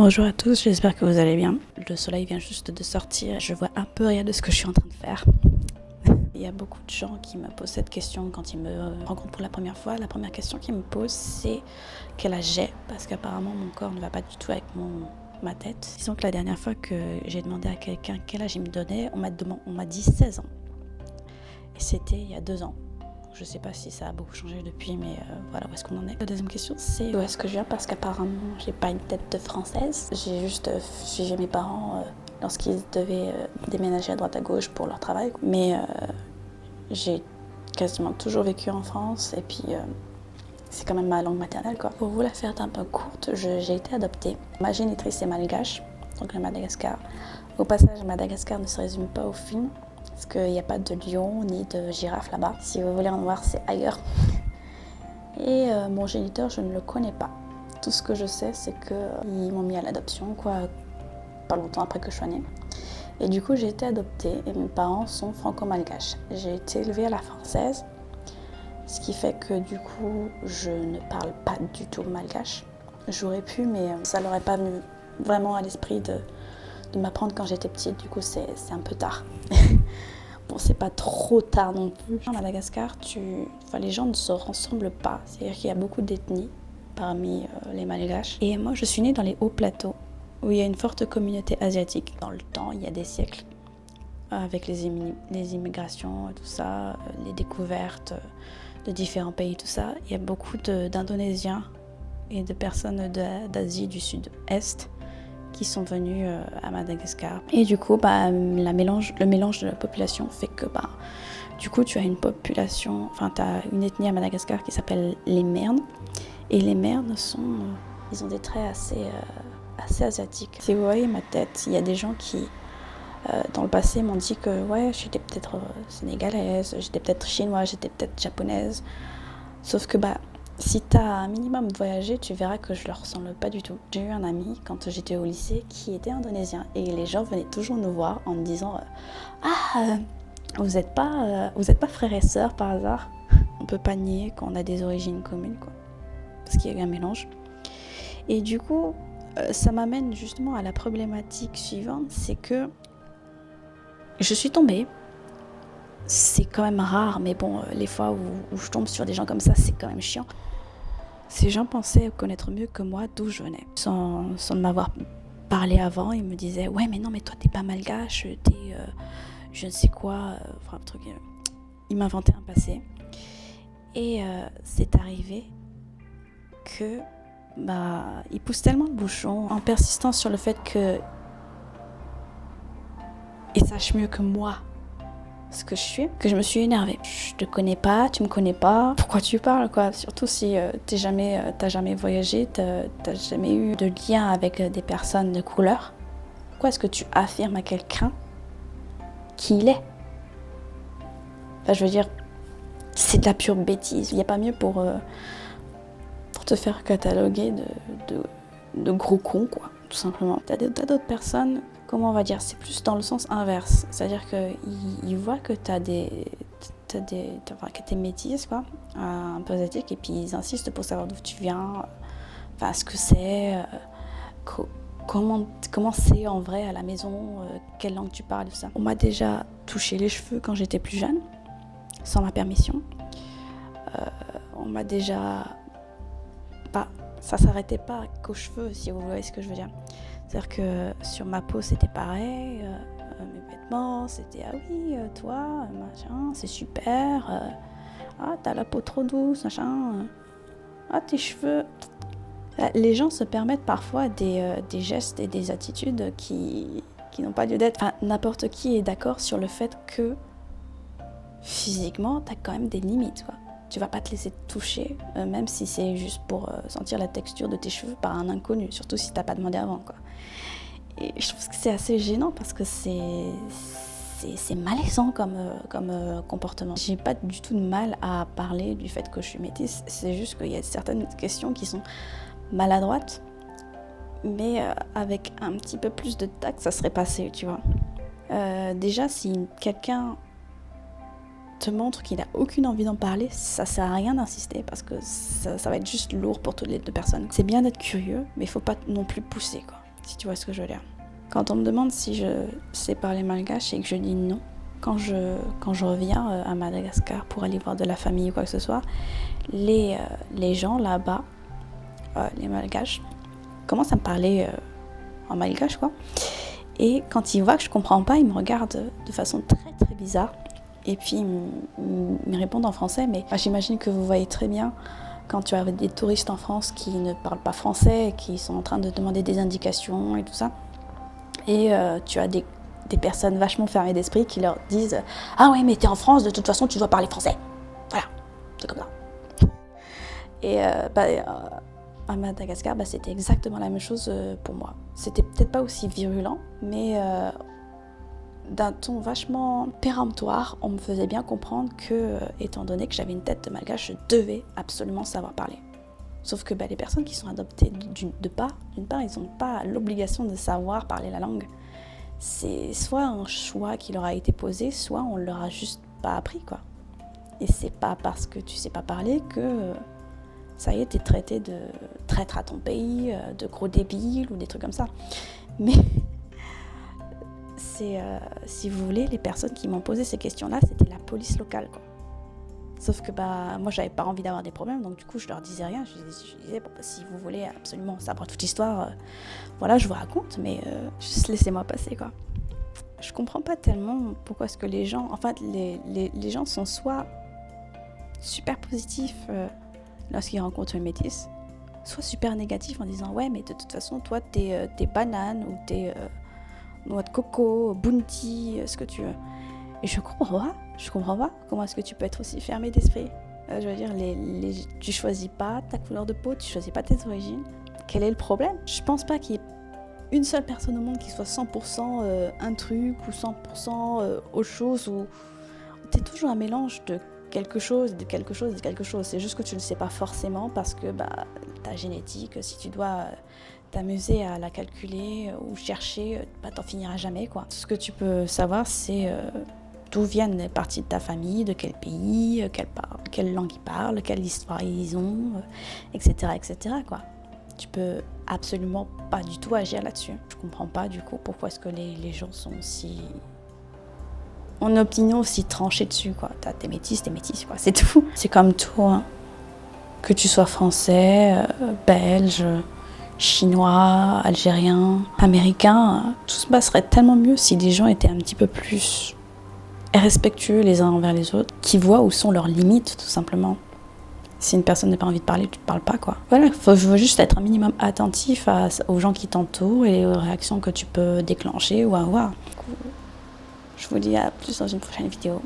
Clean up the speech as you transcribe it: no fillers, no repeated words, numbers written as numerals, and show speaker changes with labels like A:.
A: Bonjour à tous, j'espère que vous allez bien. Le soleil vient juste de sortir, je vois un peu rien de ce que je suis en train de faire. Il y a beaucoup de gens qui me posent cette question quand ils me rencontrent pour la première fois. La première question qu'ils me posent, c'est quel âge j'ai, parce qu'apparemment mon corps ne va pas du tout avec ma tête. Disons que la dernière fois que j'ai demandé à quelqu'un quel âge il me donnait, on m'a dit 16 ans. Et c'était il y a 2 ans. Je sais pas si ça a beaucoup changé depuis, mais voilà où est-ce qu'on en est. La deuxième question, c'est où est-ce que je viens, parce qu'apparemment, j'ai pas une tête de française. J'ai juste suivi mes parents lorsqu'ils devaient déménager à droite à gauche pour leur travail. Mais j'ai quasiment toujours vécu en France, et puis c'est quand même ma langue maternelle, quoi. Pour vous la faire un peu courte, j'ai été adoptée. Ma génitrice est malgache, donc le Madagascar. Au passage, Madagascar ne se résume pas au film, parce qu'il n'y a pas de lion ni de girafe là-bas. Si vous voulez en voir, c'est ailleurs. Et mon géniteur, je ne le connais pas. Tout ce que je sais, c'est qu'ils m'ont mis à l'adoption, pas longtemps après que je sois née. Et du coup, j'ai été adoptée et mes parents sont franco-malgaches. J'ai été élevée à la française, ce qui fait que du coup, je ne parle pas du tout malgache. J'aurais pu, mais ça n'aurait pas venu vraiment à l'esprit de m'apprendre quand j'étais petite. Du coup, c'est un peu tard. Bon, c'est pas trop tard non plus. À Madagascar, les gens ne se ressemblent pas. C'est-à-dire qu'il y a beaucoup d'ethnies parmi les Malgaches. Et moi, je suis née dans les hauts plateaux, où il y a une forte communauté asiatique. Dans le temps, il y a des siècles, avec les immigrations, tout ça, les découvertes de différents pays, tout ça, il y a beaucoup d'Indonésiens et de personnes d'Asie du Sud-Est qui sont venus à Madagascar. Et du coup, le mélange de la population fait que du coup, tu as tu as une ethnie à Madagascar qui s'appelle les Mernes. Et les Mernes ils ont des traits assez asiatiques. Si vous voyez ma tête, il y a des gens qui, dans le passé, m'ont dit que j'étais peut-être sénégalaise, j'étais peut-être chinoise, j'étais peut-être japonaise. Sauf que si t'as un minimum voyagé, tu verras que je leur ressemble pas du tout. J'ai eu un ami quand j'étais au lycée qui était indonésien et les gens venaient toujours nous voir en me disant vous êtes pas frères et sœurs par hasard? On peut pas nier qu'on a des origines communes, quoi, parce qu'il y a eu un mélange. Et du coup, ça m'amène justement à la problématique suivante, c'est que je suis tombée. C'est quand même rare, mais bon, les fois où je tombe sur des gens comme ça, c'est quand même chiant. Ces gens pensaient connaître mieux que moi d'où je venais. Sans m'avoir parlé avant, ils me disaient « Ouais, mais non, mais toi, t'es pas malgache, t'es je ne sais quoi. » un truc. Ils m'inventaient un passé. Et c'est arrivé que ils poussent tellement le bouchon en persistant sur le fait qu'ils sachent mieux que moi ce que je suis, que je me suis énervée. Je te connais pas, tu me connais pas, pourquoi tu parles, quoi? Surtout si t'as jamais voyagé, t'as jamais eu de lien avec des personnes de couleur. Pourquoi est-ce que tu affirmes à quelqu'un qui il est? Enfin, je veux dire, c'est de la pure bêtise. Il n'y a pas mieux pour te faire cataloguer de gros cons, quoi, tout simplement. T'as d'autres personnes, comment on va dire, c'est plus dans le sens inverse. C'est-à-dire qu'ils voient que que t'es métisse, quoi, un peu asiatique, et puis ils insistent pour savoir d'où tu viens, ce que c'est, comment c'est en vrai à la maison, quelle langue tu parles, tout ça. On m'a déjà touché les cheveux quand j'étais plus jeune, sans ma permission. On m'a déjà... ça s'arrêtait pas qu'aux cheveux, si vous voyez ce que je veux dire. C'est-à-dire que sur ma peau, c'était pareil. Mes vêtements, c'était « Ah oui, toi, machin, c'est super. T'as la peau trop douce, machin. Tes cheveux. » Les gens se permettent parfois des gestes et des attitudes qui n'ont pas lieu d'être. Enfin, n'importe qui est d'accord sur le fait que physiquement, t'as quand même des limites, quoi. Tu vas pas te laisser toucher, même si c'est juste pour sentir la texture de tes cheveux par un inconnu, surtout si t'as pas demandé avant, quoi. Et je trouve que c'est assez gênant parce que c'est malaisant comme comportement. J'ai pas du tout de mal à parler du fait que je suis métisse, c'est juste qu'il y a certaines questions qui sont maladroites, mais avec un petit peu plus de tact, ça serait passé, tu vois. Déjà, si quelqu'un te montre qu'il a aucune envie d'en parler, ça sert à rien d'insister parce que ça va être juste lourd pour toutes les deux personnes. C'est bien d'être curieux, mais il faut pas non plus pousser, quoi. si tu vois ce que je veux dire. Quand on me demande si je sais parler malgache et que je dis non, quand je reviens à Madagascar pour aller voir de la famille ou quoi que ce soit, les gens là-bas, les malgaches, commencent à me parler en malgache, quoi. Et quand ils voient que je comprends pas, ils me regardent de façon très très bizarre. Et puis ils me répondent en français, mais j'imagine que vous voyez très bien quand tu as des touristes en France qui ne parlent pas français, qui sont en train de demander des indications et tout ça. Et tu as des personnes vachement fermées d'esprit qui leur disent « Ah ouais, mais t'es en France, de toute façon, tu dois parler français. » Voilà, c'est comme ça. Et à Madagascar, c'était exactement la même chose pour moi. C'était peut-être pas aussi virulent, mais d'un ton vachement péremptoire, on me faisait bien comprendre que, étant donné que j'avais une tête de malgache, je devais absolument savoir parler. Sauf que les personnes qui sont adoptées d'une part, ils n'ont pas l'obligation de savoir parler la langue. C'est soit un choix qui leur a été posé, soit on leur a juste pas appris, quoi. Et c'est pas parce que tu sais pas parler que ça y est, t'es traité de traître à ton pays, de gros débile ou des trucs comme ça. Mais si vous voulez, les personnes qui m'ont posé ces questions-là, c'était la police locale, quoi. Sauf que moi, j'avais pas envie d'avoir des problèmes, donc du coup, je leur disais rien. Je disais si vous voulez absolument savoir toute l'histoire, voilà, je vous raconte, mais juste laissez-moi passer, quoi. Je comprends pas tellement pourquoi est-ce que les gens, les gens sont soit super positifs lorsqu'ils rencontrent une métisse, soit super négatifs en disant ouais, mais de toute façon, toi, t'es banane ou t'es noix de coco, bounty, ce que tu veux. Et je comprends pas comment est-ce que tu peux être aussi fermé d'esprit. Je veux dire, tu choisis pas ta couleur de peau, tu choisis pas tes origines. Quel est le problème ? Je pense pas qu'il y ait une seule personne au monde qui soit 100% un truc ou 100% autre chose. Ou t'es toujours un mélange de quelque chose, de quelque chose, de quelque chose. C'est juste que tu ne le sais pas forcément parce que ta génétique, si tu dois t'amuser à la calculer ou chercher, t'en finiras jamais, quoi. Tout ce que tu peux savoir, c'est d'où viennent les parties de ta famille, de quel pays, quelle langue ils parlent, quelle histoire ils ont, etc., etc., quoi. Tu peux absolument pas du tout agir là-dessus. Je comprends pas du coup pourquoi est-ce que les gens sont si... en opinion aussi tranchée dessus, quoi. T'es métisse, quoi. C'est tout. C'est comme tout, hein. Que tu sois français, belge, chinois, algérien, américain, tout se passerait tellement mieux si les gens étaient un petit peu plus respectueux les uns envers les autres, qui voient où sont leurs limites, tout simplement. Si une personne n'a pas envie de parler, tu ne parles pas, quoi. Voilà, il faut juste être un minimum attentif aux gens qui t'entourent et aux réactions que tu peux déclencher ou avoir. Je vous dis à plus dans une prochaine vidéo.